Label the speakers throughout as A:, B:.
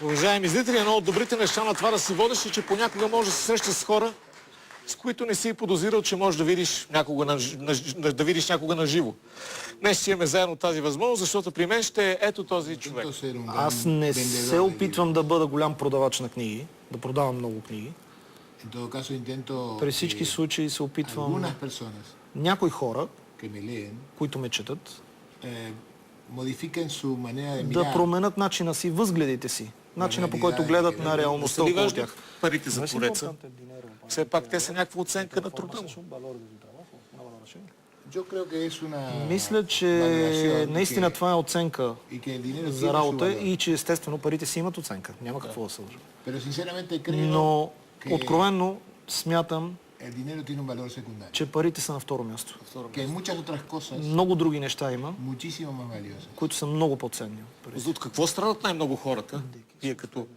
A: Уважаеми зрители, едно от добрите неща на това да си водиш е, че понякога може да се срещаш с хора, с които не си подозирал, че можеш да видиш някога на живо. Днес ще имаме заедно тази възможност, защото при мен ще е ето този човек.
B: Аз не се опитвам да бъда голям продавач на книги, да продавам много книги. При всички случаи се опитвам някои хора, които ме четат, да променят начина си, възгледите си, начина по който гледат на реалността около тях.
A: Парите за твореца. Все пак те са някаква оценка на труда му.
B: Мисля, че наистина това е оценка за работа и че естествено парите си имат оценка. Няма какво да се лъжа. Но откровенно смятам, че парите са на второ място. Много други неща има, които са много по-ценни.
A: От какво страдат най-много хората? Вие като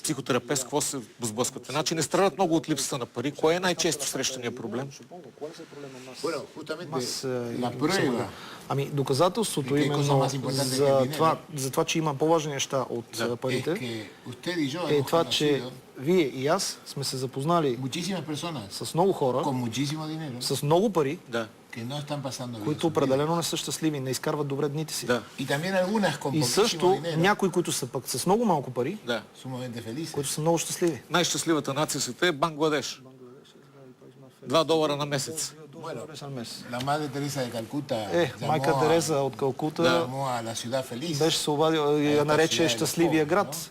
A: психотерапевт, какво се сблъсквате? Значи не страдат много от липсата на пари. Кой е най-често срещания проблем?
B: Доказателството именно за това, че има по-важни неща от парите, е това, че вие и аз сме се запознали с много хора, с много пари, които определено не са щастливи, не изкарват добре дните си. И също някои, които са пък с много малко пари, които са много щастливи.
A: Най-щастливата нация света е Бангладеш. $2 на месец.
B: Майка Тереза от Калкута беше се обадила и я нарече щастливия град.